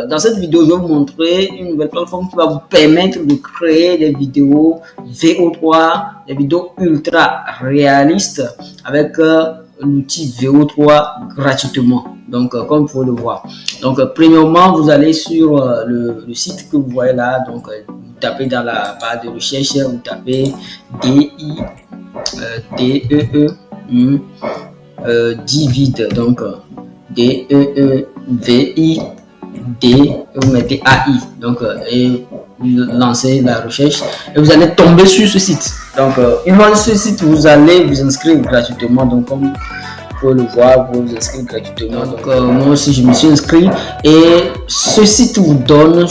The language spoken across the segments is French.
dans cette vidéo, je vais vous montrer une nouvelle plateforme qui va vous permettre de créer des vidéos VO3, des vidéos ultra réalistes avec l'outil VO3 gratuitement. Donc, comme vous pouvez le voir. Donc, premièrement, vous allez sur le site que vous voyez là. Donc, vous tapez dans la barre de recherche, vous tapez Divid. Donc, D-E-E-V-I-D, vous mettez AI. Donc, et vous lancez la recherche et vous allez tomber sur ce site. Donc, une fois sur ce site, vous allez vous inscrire gratuitement. Donc, comme pour le voir, vous vous inscrivez gratuitement. Donc, moi aussi, je me suis inscrit et ce site vous donne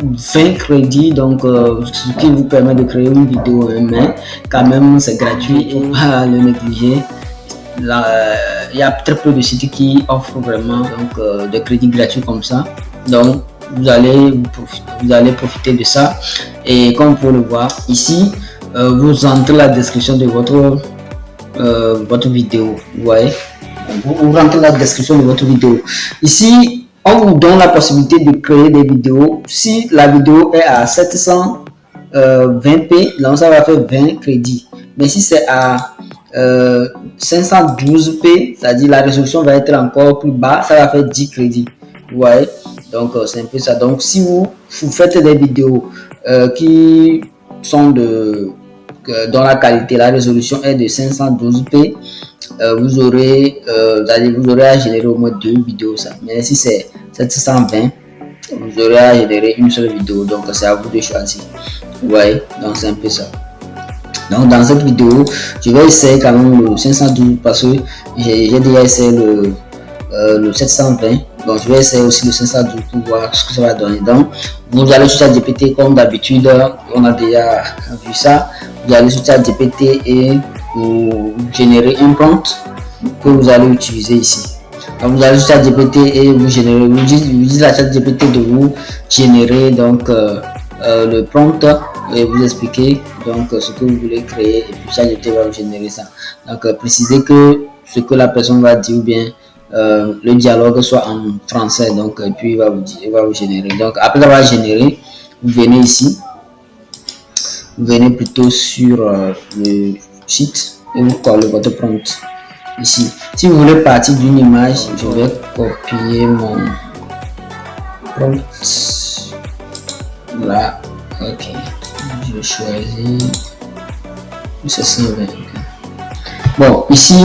20 crédits, donc ce qui vous permet de créer une vidéo, mais quand même c'est gratuit, il ne faut pas le négliger. Là, il y a très peu de sites qui offrent vraiment des crédits gratuits comme ça, donc vous allez profiter de ça. Et comme vous pouvez le voir ici, vous entrez la description de votre vidéo. Vous voyez, vous rentrez la description de votre vidéo. Ici, on vous donne la possibilité de créer des vidéos. Si la vidéo est à 720p, donc ça va faire 20 crédits. Mais si c'est à 512p, c'est-à-dire la résolution va être encore plus bas, ça va faire 10 crédits. Vous voyez, donc c'est un peu ça. Donc si vous faites des vidéos qui sont dont la qualité, la résolution est de 512p, vous aurez à générer au moins 2 vidéos ça. Mais si c'est 720, vous aurez à générer une seule vidéo. Donc c'est à vous de choisir. Vous voyez, donc c'est un peu ça. Donc dans cette vidéo, je vais essayer quand même le 512 parce que j'ai déjà essayé le 720. Donc je vais essayer aussi le 512 pour voir ce que ça va donner. Donc vous allez sur ChatGPT comme d'habitude, on a déjà vu ça. Vous allez sur ChatGPT et vous générez un prompt que vous allez utiliser ici. Donc vous allez sur ChatGPT et vous dites à ChatGPT de vous générer donc le prompt et vous expliquer donc ce que vous voulez créer, et puis ChatGPT va vous générer ça. Donc précisez que ce que la personne va dire, ou bien le dialogue soit en français, donc et puis il va vous générer. Donc après avoir généré, vous venez ici, vous venez plutôt sur le site et vous collez votre prompt ici. Si vous voulez partir d'une image, je vais copier mon prompt là. Ok, je choisis 720. Bon, ici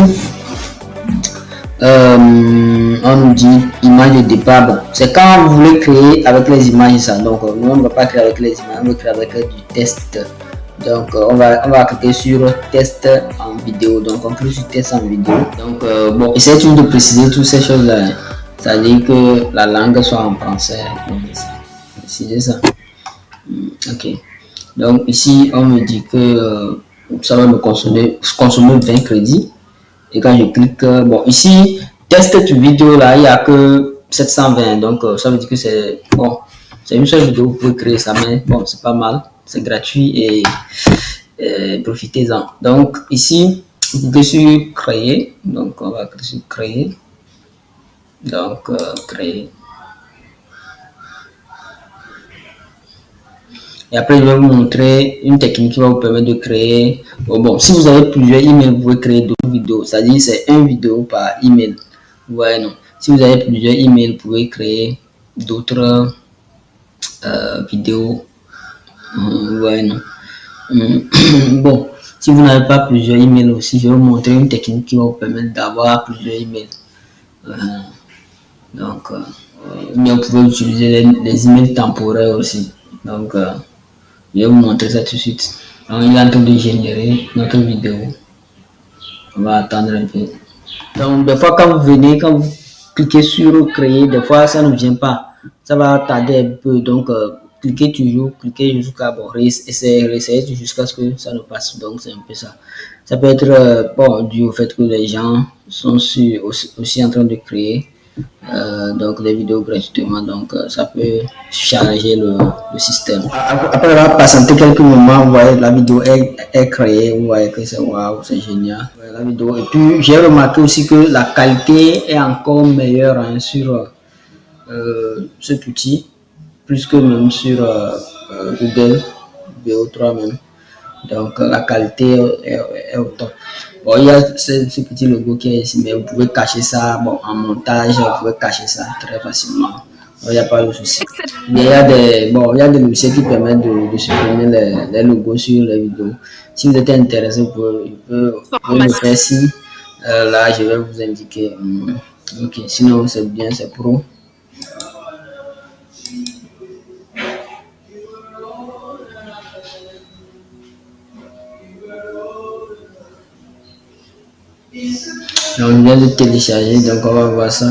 on nous dit image de départ. Bon, c'est quand vous voulez créer avec les images ça. Donc nous on ne va pas créer avec les images, on va créer avec du test. Donc on va cliquer sur test en vidéo. Donc on clique sur test en vidéo. Donc bon, essayez toujours de préciser toutes ces choses là. C'est-à-dire que la langue soit en français. Précisez ça. Ok. Donc ici on me dit que ça va me consommer 20 crédits. Et quand je clique, bon, ici, test vidéo là, il n'y a que 720. Donc, ça veut dire que c'est bon, c'est une seule vidéo, vous pouvez créer ça, mais bon, c'est pas mal, c'est gratuit et profitez-en. Donc, ici, vous cliquez sur créer. Donc, on va cliquer sur créer. Donc, créer. Et après, je vais vous montrer une technique qui va vous permettre de créer. Bon, si vous avez plusieurs emails, vous pouvez créer d'autres vidéos. C'est-à-dire, c'est une vidéo par email. Vous voyez, non? Si vous avez plusieurs emails, vous pouvez créer d'autres vidéos. Vous voyez, non? Bon, si vous n'avez pas plusieurs emails aussi, je vais vous montrer une technique qui va vous permettre d'avoir plusieurs emails. Donc, vous pouvez utiliser les emails temporaires aussi. Donc, je vais vous montrer ça tout de suite. Donc, il est en train de générer notre vidéo. On va attendre un peu. Donc, des fois, quand vous cliquez sur créer, des fois, ça ne vient pas. Ça va tarder un peu. Donc, cliquez jusqu'à réessayer jusqu'à ce que ça ne passe. Donc, c'est un peu ça. Ça peut être bon, dû au fait que les gens sont aussi en train de créer donc des vidéos gratuitement, donc ça peut charger le système. Après avoir patienté quelques moments, vous voyez la vidéo est créée, vous voyez que c'est waouh, c'est génial la vidéo. Et puis j'ai remarqué aussi que la qualité est encore meilleure hein, sur cet outil plus que même sur Google VO3 même. Donc la qualité est au top. Bon, il y a ce petit logo qui est ici, mais vous pouvez cacher ça. Bon, en montage, vous pouvez cacher ça très facilement. Il n'y a pas de souci. Il y a il y a des logiciels qui permettent de supprimer les logos sur les vidéos. Si vous êtes intéressé, vous pouvez le faire ici. Là, je vais vous indiquer. Ok, sinon c'est bien, c'est pro. Donc, je viens de télécharger, donc on va voir ça.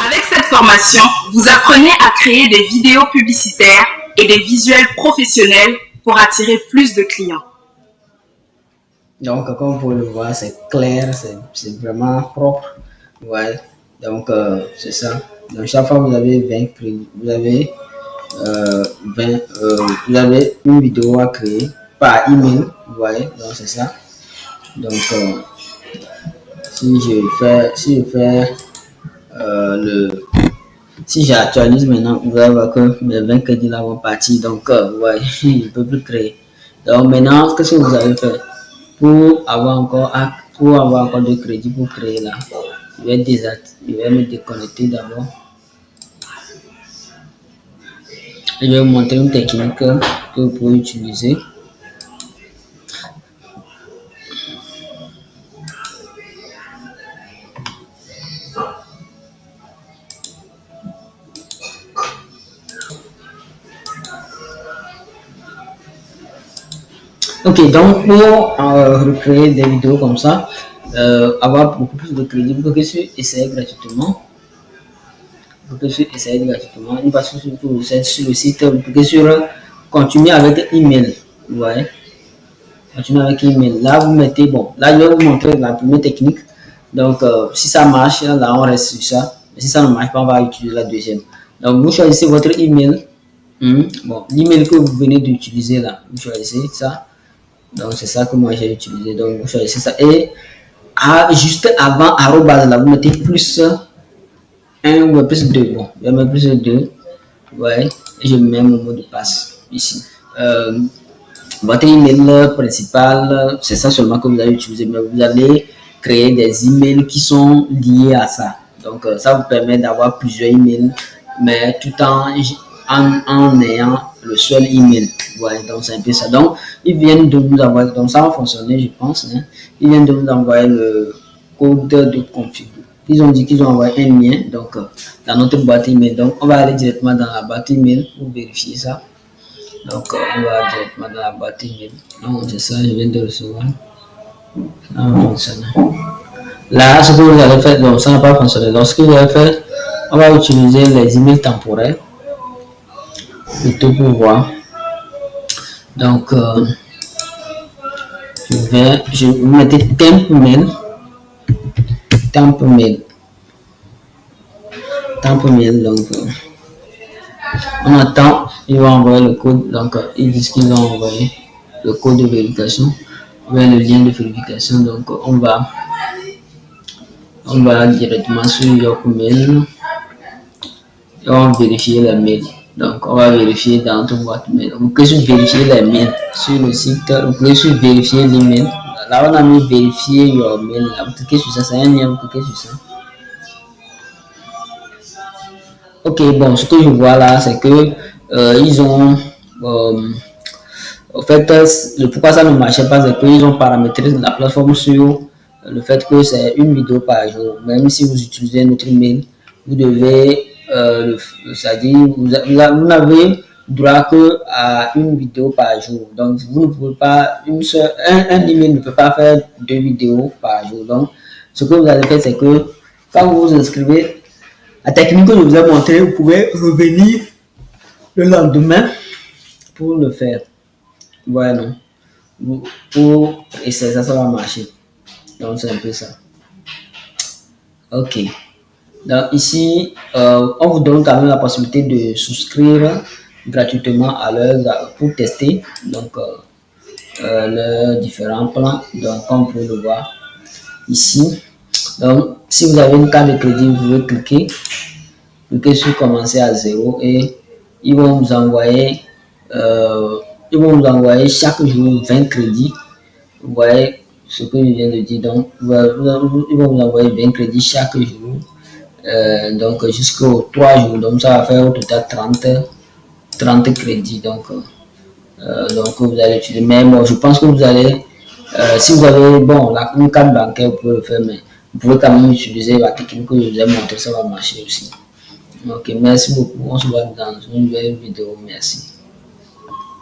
Avec cette formation, vous apprenez à créer des vidéos publicitaires et des visuels professionnels pour attirer plus de clients. Donc, comme vous pouvez le voir, c'est clair, c'est vraiment propre. Ouais, donc c'est ça. Donc, chaque fois vous avez 20 crédits, vous avez vous avez une vidéo à créer par email. Vous voyez, donc c'est ça. Donc, si j'actualise maintenant, vous allez voir que mes 20 crédits là vont partir. Donc, ouais, je ne peux plus créer. Donc, maintenant, qu'est-ce que vous allez faire pour avoir encore de crédits pour créer là? Je vais me déconnecter d'abord. Je vais vous montrer une technique que vous pouvez utiliser. Ok, donc pour recréer des vidéos comme ça, avoir beaucoup plus de crédit, vous pouvez essayer gratuitement. Vous pouvez essayer gratuitement. Une fois sur le site, vous pouvez continuer avec email. Vous voyez? Continuer avec email. Là, vous mettez, bon, là, je vais vous montrer la première technique. Donc, si ça marche, là, on reste sur ça. Mais si ça ne marche pas, on va utiliser la deuxième. Donc, vous choisissez votre email. Bon, l'email que vous venez d'utiliser là, vous choisissez ça. Donc, c'est ça que moi j'ai utilisé. Donc, vous choisissez ça. Et juste avant, arrobase, là, vous mettez plus 1 ou plus 2. Bon, je vais mettre plus 2. Ouais, et je mets mon mot de passe ici. Votre email principal, c'est ça seulement que vous allez utiliser, mais vous allez créer des emails qui sont liés à ça. Donc, ça vous permet d'avoir plusieurs emails, mais tout en ayant le seul email. Ouais, donc c'est un peu ça. Donc, ils viennent de vous envoyer, donc ça va fonctionner, je pense. Hein. Ils viennent de vous envoyer le code de config. Ils ont dit qu'ils ont envoyé un lien, donc dans notre boîte email. Donc, on va aller directement dans la boîte email pour vérifier ça. Donc, on va directement dans la boîte email. Donc, c'est ça, je viens de recevoir. Ça va fonctionner. Là, ce que vous allez faire, donc ça n'a pas fonctionné. Donc, ce que vous allez faire, on va utiliser les emails temporaires. Plutôt pour voir. Donc, je vais mettre temp mail. Donc, on attend, ils vont envoyer le code. Donc, ils disent qu'ils ont envoyé le code de vérification vers le lien de vérification. Donc, on va directement sur Yahoo Mail et on va vérifier les mails. Donc, on va vérifier dans notre boîte mail. Vous pouvez vérifier les mails sur le site. Vous pouvez vérifier l'email. Là, on a mis vérifier your mail. Là, vous cliquez sur ça. C'est un lien. Vous cliquez sur ça. Ok, bon, ce que je vois là, c'est que ils ont. En fait, pourquoi ça ne marchait pas, c'est qu'ils ont paramétré la plateforme sur le fait que c'est une vidéo par jour. Même si vous utilisez notre email, vous devez, c'est-à-dire, vous n'avez droit que à une vidéo par jour. Donc, vous ne pouvez pas, un email ne peut pas faire 2 vidéos par jour. Donc, ce que vous allez faire, c'est que quand vous vous inscrivez, la technique que je vous ai montrée, vous pouvez revenir le lendemain pour le faire. Voilà. Et ça va marcher. Donc, c'est un peu ça. Ok. Donc, ici, on vous donne quand même la possibilité de souscrire gratuitement à pour tester. Donc, leurs différents plans. Donc, comme vous pouvez le voir ici. Donc, si vous avez une carte de crédit, vous pouvez cliquer. cliquez sur commencer à zéro et ils vont vous envoyer, chaque jour 20 crédits. Vous voyez ce que je viens de dire. Donc, ils vont vous envoyer 20 crédits chaque jour. Donc, jusqu'aux 3 jours. Donc, ça va faire au total 30 crédits. Donc, vous allez utiliser. Mais bon, je pense que vous allez, si vous avez, une carte bancaire, vous pouvez le faire, mais vous pouvez quand même utiliser la technique que je vous ai montré, ça va marcher aussi. Ok, merci beaucoup. On se voit dans une nouvelle vidéo. Merci.